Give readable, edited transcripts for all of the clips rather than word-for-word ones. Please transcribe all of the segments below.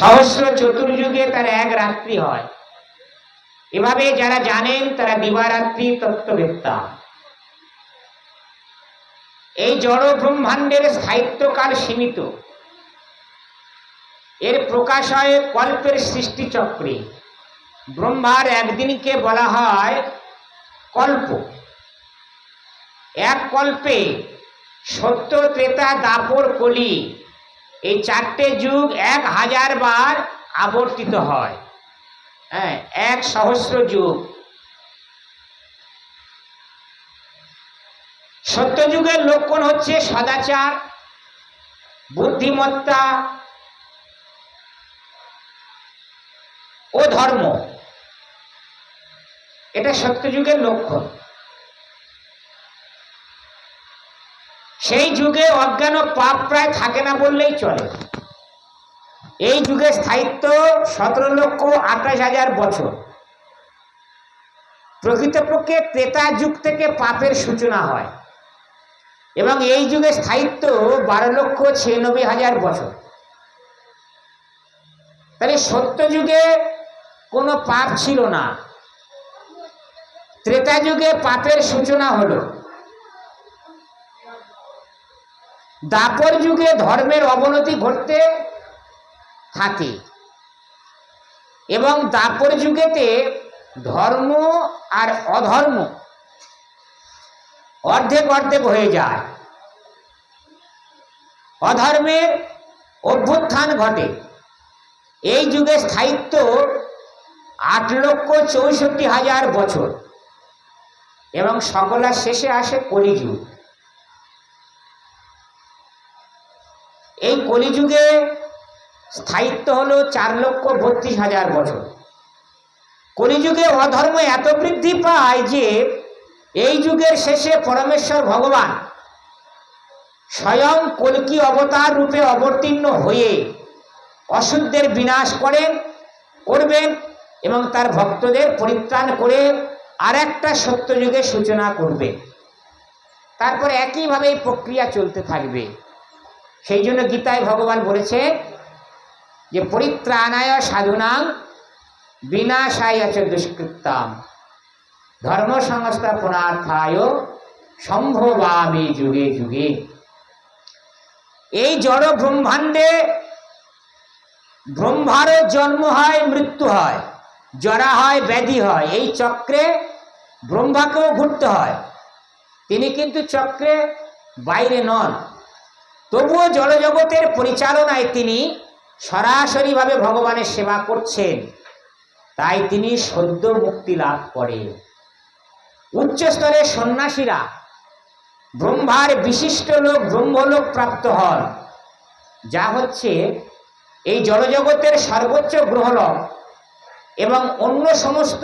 সহস্র চতুর্যুগে তার এক রাত্রি হয়। এভাবে যারা জানেন তারা দিবারাত্রি তত্ত্ববেত্তা। এই জড় ব্রহ্মাণ্ডের স্থায়িত্বকাল সীমিত। এর প্রকাশ হয় কল্পের সৃষ্টি চক্রে। ব্রহ্মার একদিনকে বলা হয় কল্প। এক কল্পে সত্য, ত্রেতা, দাপর, কলি এই চারটে যুগ 1000 বার আবর্তিত হয়। হ্যাঁ, 1 সহস্র যুগ। সত্যযুগের লক্ষণ হচ্ছে সদাচার, বুদ্ধিমত্তা ও ধর্ম। এটা সত্যযুগের লক্ষণ। সেই যুগে অজ্ঞান ও পাপ প্রায় থাকে না বললেই চলে। এই যুগের স্থায়িত্ব 17,28,000 বছর। প্রকৃতপক্ষে ত্রেতা যুগ থেকে পাপের সূচনা হয় এবং এই যুগের স্থায়িত্ব 12,96,000 বছর। তাহলে সত্য যুগে কোনো পাপ ছিল না, ত্রেতা যুগে পাপের সূচনা হলো, দাপর যুগে ধর্মের অবনতি ঘটতে থাকে এবং দাপর যুগেতে ধর্ম আর অধর্ম অর্ধেক অর্ধেক হয়ে যায়। অধর্মের অভ্যুত্থান ঘটে। এই যুগে স্থায়িত্ব 8,64,000 বছর এবং সকলের শেষে আসে কলিযুগ। এই কলিযুগে স্থায়িত্ব হলো 4,32,000 বছর। কলিযুগে অধর্ম এত বৃদ্ধি পায় যে এই যুগের শেষে পরমেশ্বর ভগবান স্বয়ং কল্কি অবতার রূপে অবতীর্ণ হয়ে অশুদ্ধের বিনাশ করবেন এবং তার ভক্তদের পরিত্রাণ করে আর একটা সত্যযুগের সূচনা করবে। তারপর একইভাবে এই প্রক্রিয়া চলতে থাকবে। সেই জন্য গীতায় ভগবান বলেছে যে পরিত্রাণায় সাধুনাং বিনাশায় চ দুষ্কৃতাম ধর্ম সংস্থাপনার্থায় সম্ভবামি যুগে যুগে। এই জড় ব্রহ্মাণ্ডে ব্রহ্মারও জন্ম হয়, মৃত্যু হয়, জরা হয়, ব্যাধি হয়। এই চক্রে ব্রহ্মাকেও ঘুরতে হয়। তিনি কিন্তু চক্রে বাইরে নন। তবুও জড়জগতের পরিচালনায় তিনি সরাসরিভাবে ভগবানের সেবা করছেন। তাই তিনি সদ্য মুক্তি লাভ করেন। উচ্চ স্তরের সন্ন্যাসীরা ব্রহ্মার বিশিষ্ট লোক ব্রহ্মলোক প্রাপ্ত হন, যা হচ্ছে এই জড়জগতের সর্বোচ্চ গ্রহলোক এবং অন্য সমস্ত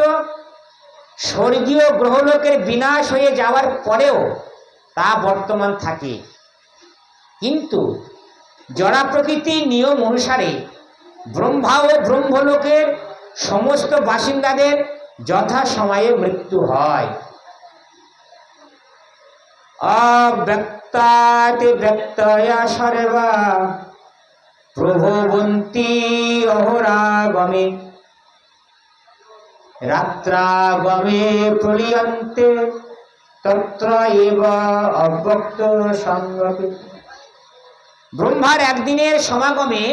স্বর্গীয় গ্রহলোকের বিনাশ হয়ে যাওয়ার পরেও তা বর্তমান থাকে। কিন্তু জড়া প্রকৃতির নিয়ম অনুসারে ব্রহ্মা ও ব্রহ্মলোকের সমস্ত বাসিন্দাদের যথা সময়ে মৃত্যু হয়। অব্যক্তাতি ব্যক্তয়া সর্বা প্রভবন্তি অহরাগমে রাত্রাগমে প্রলীয়ন্তে তত্র এব অব্যক্ত সংগতি। ব্রহ্মার একদিনের সমাগমে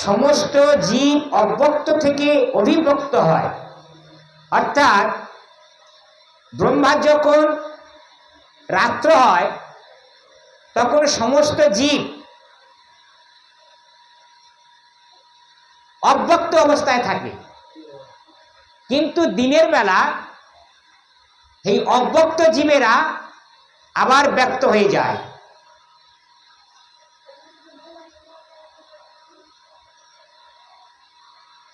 সমস্ত জীব অব্যক্ত থেকে অভিব্যক্ত হয়। অর্থাৎ ব্রহ্মার যখন রাত্র হয় তখন সমস্ত জীব অব্যক্ত অবস্থায় থাকে, কিন্তু দিনের বেলা এই অব্যক্ত জীবেরা আবার ব্যক্ত হয়ে যায়।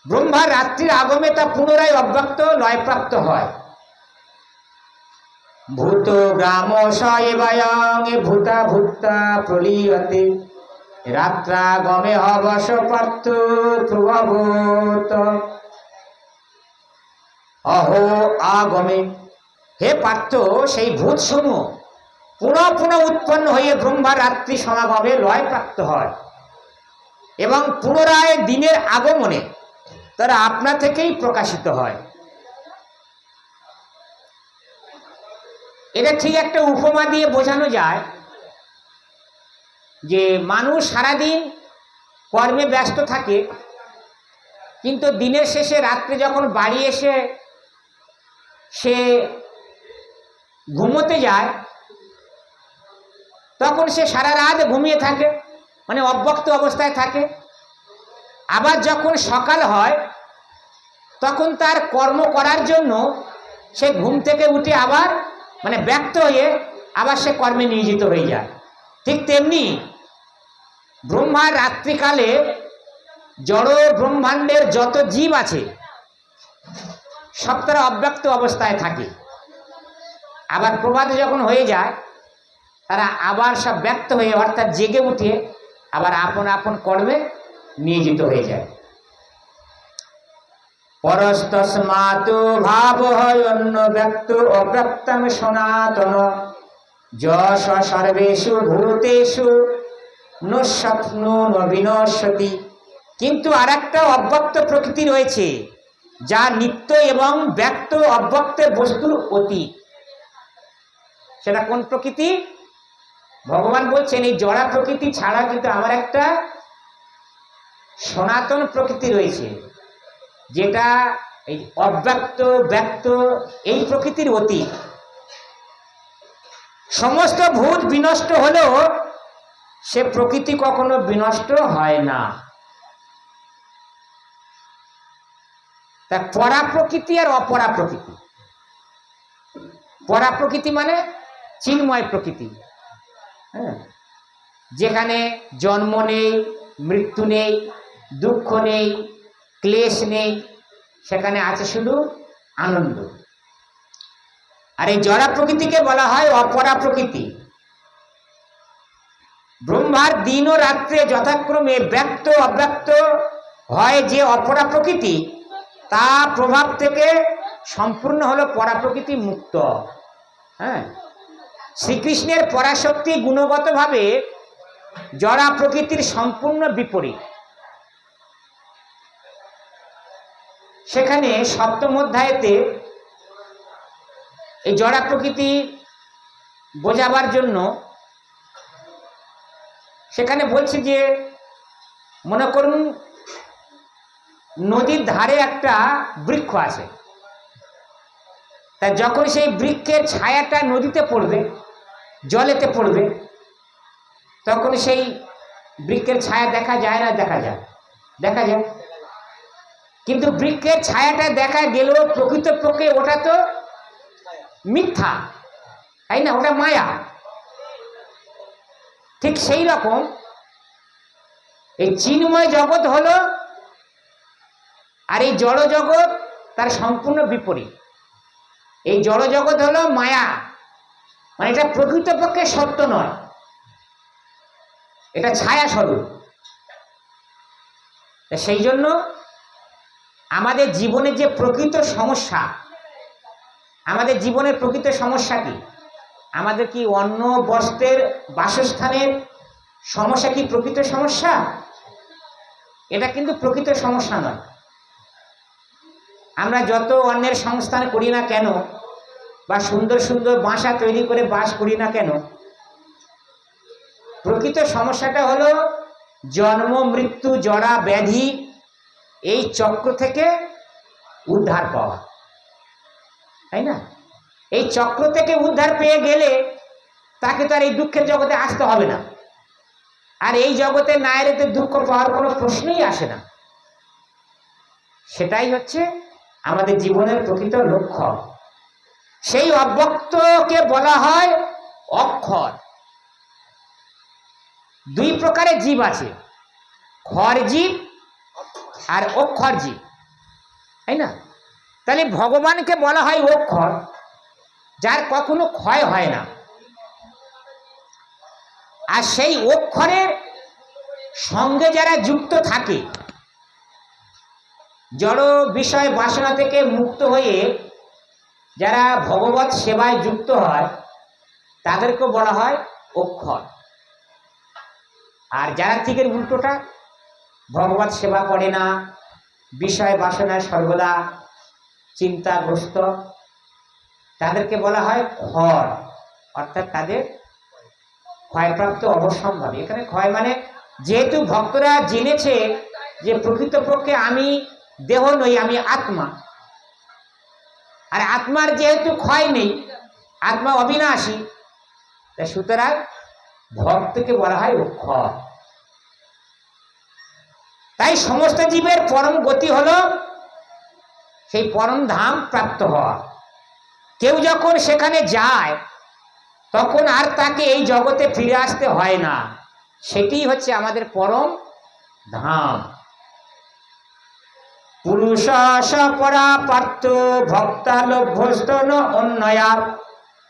ব্রহ্মার রাত্রির আগমে তা পুনরায় অব্যক্ত লয়প্রাপ্ত হয়। ভূত গ্রাম সয়ং ভূতা ভূতা প্রলীয়তে রাত্রাগমে হবস পার্থ প্রভবত অহো আগমে। হে পার্থ, সেই ভূত সমূহ পুনঃ পুনঃ উৎপন্ন হয়ে ব্রহ্মার রাত্রি সমাগমে লয় প্রাপ্ত হয়। এবং পুনরায় দিনের আগমনে তারা আপনা থেকেই প্রকাশিত হয়। এটা ঠিক একটা উপমা দিয়ে বোঝানো যায় যে মানুষ সারাদিন কর্মে ব্যস্ত থাকে, কিন্তু দিনের শেষে রাত্রে যখন বাড়ি এসে সে ঘুমোতে যায় তখন সে সারা রাত ঘুমিয়ে থাকে, মানে অব্যক্ত অবস্থায় থাকে। আবার যখন সকাল হয় তখন তার কর্ম করার জন্য সে ঘুম থেকে উঠে আবার মানে ব্যক্ত হয়ে আবার সে কর্মে নিয়োজিত হয়ে যায়। ঠিক তেমনি ব্রহ্মার রাত্রিকালে জড় ব্রহ্মাণ্ডের যত জীব আছে সব তারা অব্যক্ত অবস্থায় থাকে। আবার প্রভাতে যখন হয়ে যায় তারা আবার সব ব্যক্ত হয়ে অর্থাৎ জেগে উঠে আবার আপন আপন কর্মে নিয়োজিত হয়ে যায়। পরস্তস্মাৎ ভাব হয় অন্য ব্যক্ত অব্যক্তম সনাতন যশ সর্বেষু ভূতেষু নস্বপ্নো নবিনশ্বতি। কিন্তু আর একটা অব্যক্ত প্রকৃতি রয়েছে যা নিত্য এবং ব্যক্ত অব্যক্তের বস্তুর অতীত। সেটা কোন প্রকৃতি? ভগবান বলছেন এই জড়া প্রকৃতি ছাড়া কিন্তু আমার একটা সনাতন প্রকৃতি রয়েছে, যেটা এই অব্যক্ত ব্যক্ত এই প্রকৃতির অতীত। সমস্ত ভূত বিনষ্ট হলেও সে প্রকৃতি কখনো বিনষ্ট হয় না। তা পরা প্রকৃতি আর অপরা প্রকৃতি। পরা প্রকৃতি মানে চিন্ময় প্রকৃতি, হ্যাঁ, যেখানে জন্ম নেই, মৃত্যু নেই, দুঃখ নেই, ক্লেশ নেই, সেখানে আছে শুধু আনন্দ। আর এই জড়া প্রকৃতিকে বলা হয় অপরা প্রকৃতি। ব্রহ্মার দিন ও রাত্রে যথাক্রমে ব্যক্ত অব্যক্ত হয় যে অপরা প্রকৃতি, তা প্রভাব থেকে সম্পূর্ণ হলো পরা প্রকৃতি মুক্ত। হ্যাঁ, শ্রীকৃষ্ণের পরাশক্তি গুণগতভাবে জড়া প্রকৃতির সম্পূর্ণ বিপরীত। সেখানে সপ্তম অধ্যায়েতে এই জড়া প্রকৃতি বোঝাবার জন্য সেখানে বলছে যে মনে করুন নদীর ধারে একটা বৃক্ষ আছে, তা যখন সেই বৃক্ষের ছায়াটা নদীতে পড়বে, জলেতে পড়বে, তখন সেই বৃক্ষের ছায়া দেখা যায় না? দেখা যায়, দেখা যায়। কিন্তু বৃক্ষের ছায়াটা দেখা গেলেও প্রকৃতপক্ষে ওটা তো মিথ্যা, তাই না? ওটা মায়া। ঠিক সেই রকম এই চিন্ময় জগৎ হলো আর এই জড় জগৎ তার সম্পূর্ণ বিপরীত। এই জড় জগৎ হলো মায়া, মানে এটা প্রকৃতপক্ষে সত্য নয়, এটা ছায়া স্বরূপ। সেই জন্য আমাদের জীবনের যে প্রকৃত সমস্যা, আমাদের জীবনের প্রকৃত সমস্যা কি? আমাদের কি অন্ন বস্ত্রের বাসস্থানের সমস্যা কি প্রকৃত সমস্যা? এটা কিন্তু প্রকৃত সমস্যা নয়। আমরা যত অন্যের সংস্থান করি না কেন বা সুন্দর সুন্দর বাসা তৈরি করে বাস করি না কেন, প্রকৃত সমস্যাটা হলো জন্ম মৃত্যু জরা ব্যাধি এই চক্র থেকে উদ্ধার পাওয়া, তাই না? এই চক্র থেকে উদ্ধার পেয়ে গেলে তাকে তো আর এই দুঃখের জগতে আসতে হবে না, আর এই জগতে না এলে দুঃখ পাওয়ার কোনো প্রশ্নই আসে না। সেটাই হচ্ছে আমাদের জীবনের প্রকৃত লক্ষ্য। সেই অব্যক্তকে বলা হয় অক্ষর। দুই প্রকারের জীব আছে, ক্ষর জীব আর অক্ষর জীব, তাই না? তাহলে ভগবানকে বলা হয় অক্ষর, যার কখনো ক্ষয় হয় না। আর সেই অক্ষরের সঙ্গে যারা যুক্ত থাকে, জড় বিষয় বাসনা থেকে মুক্ত হয়ে যারা ভগবৎ সেবায় যুক্ত হয়, তাদেরকে বলা হয় অক্ষর। আর যারা ঠিক এর উল্টোটা, ভগবত সেবা করে না, বিষয় বাসনায় সর্বদা চিন্তাগ্রস্ত, তাদেরকে বলা হয় ক্ষয়, অর্থাৎ তাদের ক্ষয়প্রাপ্ত অবশ্যম্ভাবী। এখানে ক্ষয় মানে যেহেতু ভক্তরা জেনেছে যে প্রকৃতপক্ষে আমি দেহ নই, আমি আত্মা, আর আত্মার যেহেতু ক্ষয় নেই, আত্মা অবিনাশী, তাই সুতরাং ভক্তকে বলা হয় অক্ষয়। তাই সমস্ত জীবের পরম গতি হলো সেই পরম ধাম প্রাপ্ত হওয়া। কেউ যখন সেখানে যায় তখন আর তাকে এই জগতে ফিরে আসতে হয় না, সেটি হচ্ছে আমাদের পরম ধাম। পুরুষ পরা পার্থ ভক্তা লভ্যস্তন অন্যয়া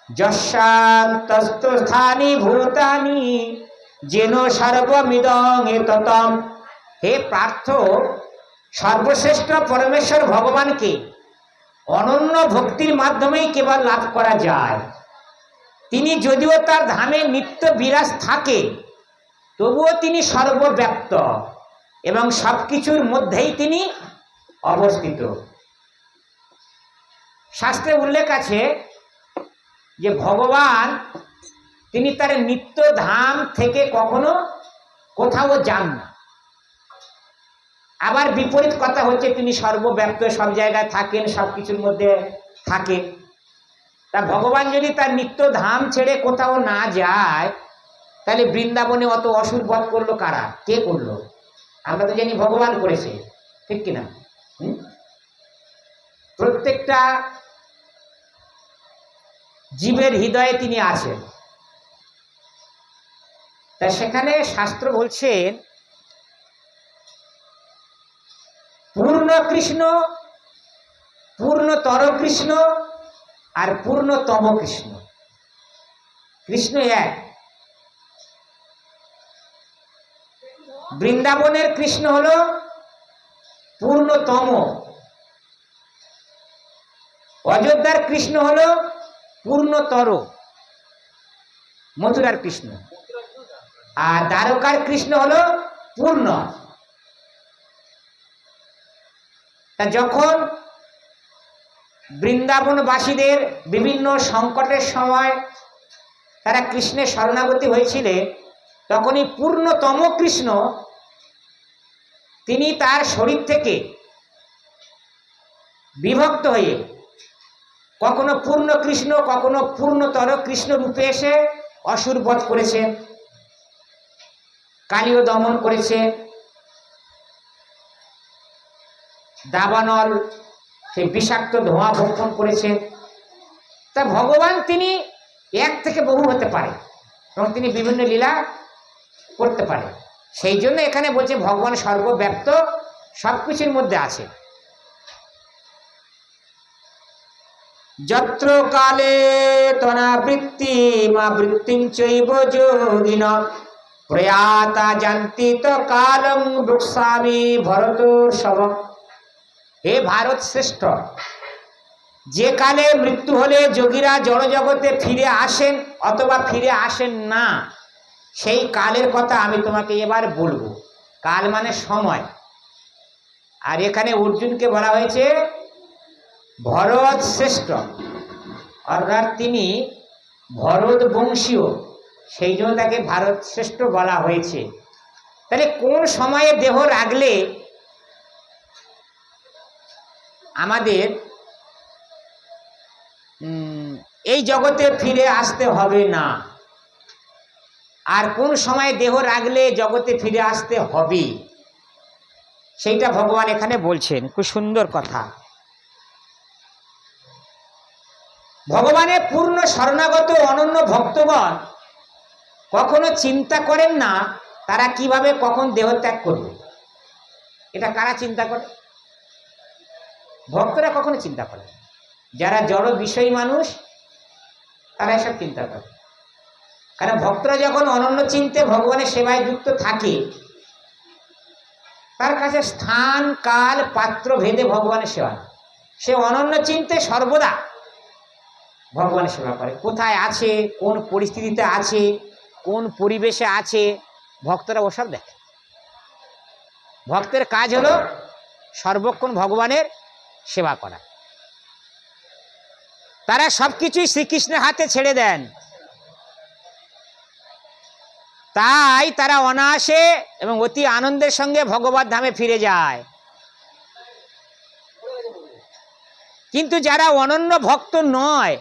যস্যান্তস্থানি ভূতানি যেন সর্বমিদং এততম। হে পার্থ, সর্বশ্রেষ্ঠ পরমেশ্বর ভগবানকে অনন্য ভক্তির মাধ্যমেই কেবল লাভ করা যায়। তিনি যদিও তার ধামে নিত্য বিরাজ থাকে, তবুও তিনি সর্বব্যাপ্ত এবং সবকিছুর মধ্যেই তিনি অবস্থিত। শাস্ত্রে উল্লেখ আছে যে ভগবান তিনি তার নিত্য ধাম থেকে কখনো কোথাও যান না। আবার বিপরীত কথা হচ্ছে তিনি সর্বব্যাপ্ত, সব জায়গায় থাকেন, সবকিছুর মধ্যে থাকে। তা ভগবান যদি তার নিত্য ধাম ছেড়ে কোথাও না যায়, তাহলে বৃন্দাবনে অত অসুর বধ করলো কারা? কে করলো? আমরা তো জানি ভগবান করেছে, ঠিক কিনা? প্রত্যেকটা জীবের হৃদয়ে তিনি আছেন। তা সেখানে শাস্ত্র বলছেন পূর্ণ কৃষ্ণ, পূর্ণতর কৃষ্ণ আর পূর্ণতম কৃষ্ণ। কৃষ্ণ এক। বৃন্দাবনের কৃষ্ণ হলো পূর্ণতম, অযোধ্যার কৃষ্ণ হলো পূর্ণতর, মথুরার কৃষ্ণ, আর দ্বারকার কৃষ্ণ হলো পূর্ণ। তা যখন বৃন্দাবনবাসীদের বিভিন্ন সংকটের সময় তারা কৃষ্ণের শরণাগতি হয়েছিলেন, তখনই পূর্ণতম কৃষ্ণ তিনি তার শরীর থেকে বিভক্ত হয়ে কখনো পূর্ণ কৃষ্ণ, কখনো পূর্ণতর কৃষ্ণ রূপে এসে অসুর বধ করেছেন, কালীয় দমন করেছে, দাবানল সেই বিষাক্ত ধোঁয়া ভক্ষণ করেছেন। তা ভগবান তিনি এক থেকে বহু হতে পারে এবং তিনি বিভিন্ন লীলা করতে পারে। সেই জন্য এখানে বলছে ভগবান সর্বব্যাপ্ত, সবকিছুর মধ্যে আছে। যত্র কালে তনাবৃত্তি মা বৃত্তিং চৈব যোগিন প্রয়াতা জানতি তো কালং বৃক্ষামি ভরতোর্ষভ। হে ভারত শ্রেষ্ঠ, যে কালে মৃত্যু হলে যোগীরা জড়জগতে ফিরে আসেন অথবা ফিরে আসেন না, সেই কালের কথা আমি তোমাকে এবার বলবো। কাল মানে সময়। আর এখানে অর্জুনকে বলা হয়েছে ভরত শ্রেষ্ঠ, অর্থাৎ তিনি ভরত বংশীয়, সেই জন্য তাকে ভারত শ্রেষ্ঠ বলা হয়েছে। তাহলে কোন সময়ে দেহ রাখলে আমাদের এই জগতে ফিরে আসতে হবে না, আর কোন সময় দেহ রাখলে জগতে ফিরে আসতে হবে, সেইটা ভগবান এখানে বলছেন। খুব সুন্দর কথা। ভগবানের পূর্ণ শরণাগত অনন্য ভক্তগণ কখনো চিন্তা করেন না তারা কিভাবে কখন দেহ ত্যাগ করবে। এটা কারা চিন্তা করে? ভক্তরা কখনো চিন্তা করে। যারা জড় বিষয়ী মানুষ তারা এসব চিন্তা করে। কারণ ভক্তরা যখন অনন্য চিন্তে ভগবানের সেবায় যুক্ত থাকে, তার কাছে স্থান কাল পাত্র ভেদে ভগবানের সেবা, সে অনন্য চিন্তে সর্বদা ভগবানের সেবা করে। কোথায় আছে, কোন পরিস্থিতিতে আছে, কোন পরিবেশে আছে, ভক্তরা ওসব দেখে। ভক্তের কাজ হলো সর্বক্ষণ ভগবানের সেবা করা। তারা সবকিছুই শ্রীকৃষ্ণের হাতে ছেড়ে দেন, তাই তারা অনায়াসে এবং অতি আনন্দের সঙ্গে ভগবত ধামে ফিরে যায়। কিন্তু যারা অনন্য ভক্ত নয়,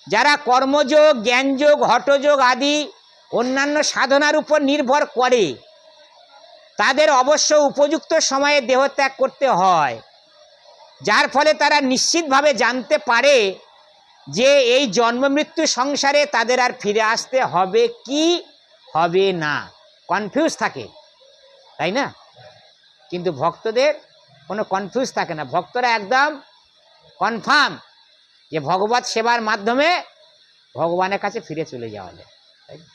যারা কর্মযোগ, জ্ঞানযোগ, হঠযোগ আদি অন্যান্য সাধনার উপর নির্ভর করে, তাদের অবশ্য উপযুক্ত সময়ে দেহত্যাগ করতে হয়, যার ফলে তারা নিশ্চিতভাবে জানতে পারে যে এই জন্ম মৃত্যু সংসারে তাদের আর ফিরে আসতে হবে কি হবে না, কনফিউজ থাকে, তাই না? কিন্তু ভক্তদের কোনো কনফিউজ থাকে না, ভক্তরা একদম কনফার্ম যে ভগবত সেবার মাধ্যমে ভগবানের কাছে ফিরে চলে যাওয়া যায়, তাই না?